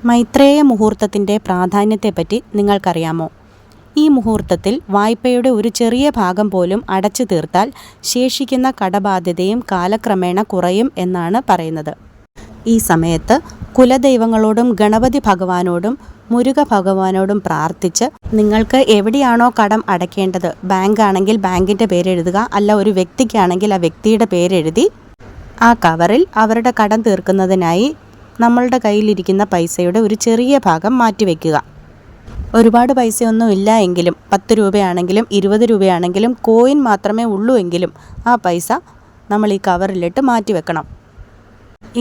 മൈത്രേയ മുഹൂർത്തത്തിൻ്റെ പ്രാധാന്യത്തെപ്പറ്റി നിങ്ങൾക്കറിയാമോ? ഈ മുഹൂർത്തത്തിൽ വായ്പയുടെ ഒരു ചെറിയ ഭാഗം പോലും അടച്ചു തീർത്താൽ ശേഷിക്കുന്ന കടബാധ്യതയും കാലക്രമേണ കുറയും എന്നാണ് പറയുന്നത്. ഈ സമയത്ത് കുലദൈവങ്ങളോടും ഗണപതി ഭഗവാനോടും മുരുക ഭഗവാനോടും പ്രാർത്ഥിച്ച് നിങ്ങൾക്ക് എവിടെയാണോ കടം അടയ്ക്കേണ്ടത്, ബാങ്ക് ആണെങ്കിൽ ബാങ്കിൻ്റെ പേരെഴുതുക, അല്ല ഒരു വ്യക്തിക്കാണെങ്കിൽ ആ വ്യക്തിയുടെ പേരെഴുതി ആ കവറിൽ അവരുടെ കടം തീർക്കുന്നതിനായി നമ്മളുടെ കയ്യിലിരിക്കുന്ന പൈസയുടെ ഒരു ചെറിയ ഭാഗം മാറ്റിവെക്കുക. ഒരുപാട് പൈസയൊന്നും ഇല്ല എങ്കിലും 10 രൂപയാണെങ്കിലും 20 രൂപയാണെങ്കിലും കോയിൻ മാത്രമേ ഉള്ളൂ എങ്കിലും ആ പൈസ നമ്മൾ ഈ കവറിലിട്ട് മാറ്റിവെക്കണം.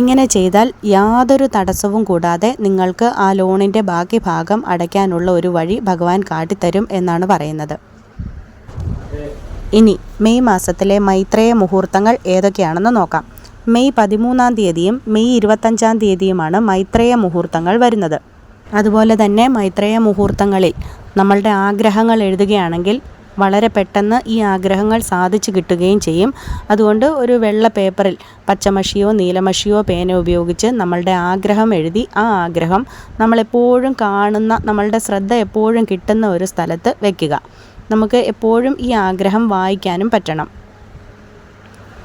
ഇങ്ങനെ ചെയ്താൽ യാതൊരു തടസ്സവും കൂടാതെ നിങ്ങൾക്ക് ആ ലോണിൻ്റെ ബാക്കി ഭാഗം അടയ്ക്കാനുള്ള ഒരു വഴി ഭഗവാൻ കാട്ടിത്തരും എന്നാണ് പറയുന്നത്. ഇനി മെയ് മാസത്തിലെ മൈത്രേയ മുഹൂർത്തങ്ങൾ ഏതൊക്കെയാണെന്ന് നോക്കാം. മെയ് 13-ാം തീയതിയും മെയ് 25-ാം തീയതിയുമാണ് മൈത്രേയ മുഹൂർത്തങ്ങൾ വരുന്നത്. അതുപോലെ തന്നെ മൈത്രേയ മുഹൂർത്തങ്ങളിൽ നമ്മളുടെ ആഗ്രഹങ്ങൾ എഴുതുകയാണെങ്കിൽ വളരെ പെട്ടെന്ന് ഈ ആഗ്രഹങ്ങൾ സാധിച്ചു കിട്ടുകയും ചെയ്യും. അതുകൊണ്ട് ഒരു വെള്ള പേപ്പറിൽ പച്ചമഷിയോ നീലമഷിയോ പേന ഉപയോഗിച്ച് നമ്മളുടെ ആഗ്രഹം എഴുതി ആ ആഗ്രഹം നമ്മളെപ്പോഴും കാണുന്ന, നമ്മളുടെ ശ്രദ്ധ എപ്പോഴും കിട്ടുന്ന ഒരു സ്ഥലത്ത് വയ്ക്കുക. നമുക്ക് എപ്പോഴും ഈ ആഗ്രഹം വായിക്കാനും പറ്റണം.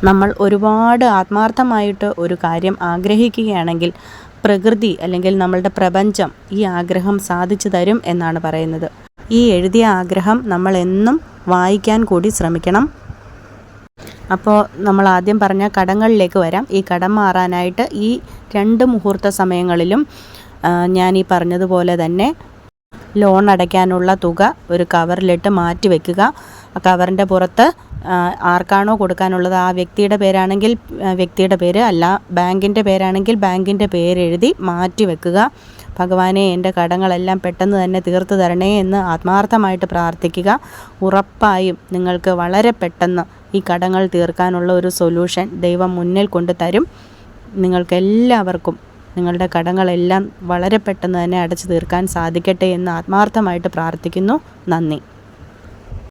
നമ്മൾ ഒരുപാട് ആത്മാർത്ഥമായിട്ട് ഒരു കാര്യം ആഗ്രഹിക്കുകയാണെങ്കിൽ പ്രകൃതി അല്ലെങ്കിൽ നമ്മളുടെ പ്രപഞ്ചം ഈ ആഗ്രഹം സാധിച്ചു തരും എന്നാണ് പറയുന്നത്. ഈ എഴുതിയ ആഗ്രഹം നമ്മൾ എന്നും വായിക്കാൻ കൂടി ശ്രമിക്കണം. അപ്പോൾ നമ്മൾ ആദ്യം പറഞ്ഞ കടങ്ങളിലേക്ക് വരാം. ഈ കടം മാറാനായിട്ട് ഈ 2 മുഹൂർത്ത സമയങ്ങളിലും ഞാൻ ഈ പറഞ്ഞതുപോലെ തന്നെ ലോൺ അടയ്ക്കാനുള്ള തുക ഒരു കവറിലിട്ട് മാറ്റി വയ്ക്കുക. ആ കവറിൻ്റെ പുറത്ത് ആർക്കാണോ കൊടുക്കാനുള്ളത് ആ വ്യക്തിയുടെ പേരാണെങ്കിൽ വ്യക്തിയുടെ പേര്, അല്ല ബാങ്കിൻ്റെ പേരാണെങ്കിൽ ബാങ്കിൻ്റെ പേരെഴുതി മാറ്റി വെക്കുക. ഭഗവാനെ, എൻ്റെ കടങ്ങളെല്ലാം പെട്ടെന്ന് തന്നെ തീർത്തു തരണേ എന്ന് ആത്മാർത്ഥമായിട്ട് പ്രാർത്ഥിക്കുക. ഉറപ്പായും നിങ്ങൾക്ക് വളരെ പെട്ടെന്ന് ഈ കടങ്ങൾ തീർക്കാനുള്ള ഒരു സൊല്യൂഷൻ ദൈവം മുന്നിൽ കൊണ്ട് തരും. നിങ്ങൾക്കെല്ലാവർക്കും നിങ്ങളുടെ കടങ്ങളെല്ലാം വളരെ പെട്ടെന്ന് തന്നെ അടച്ചു തീർക്കാൻ സാധിക്കട്ടെ എന്ന് ആത്മാർത്ഥമായിട്ട് പ്രാർത്ഥിക്കുന്നു. നന്ദി.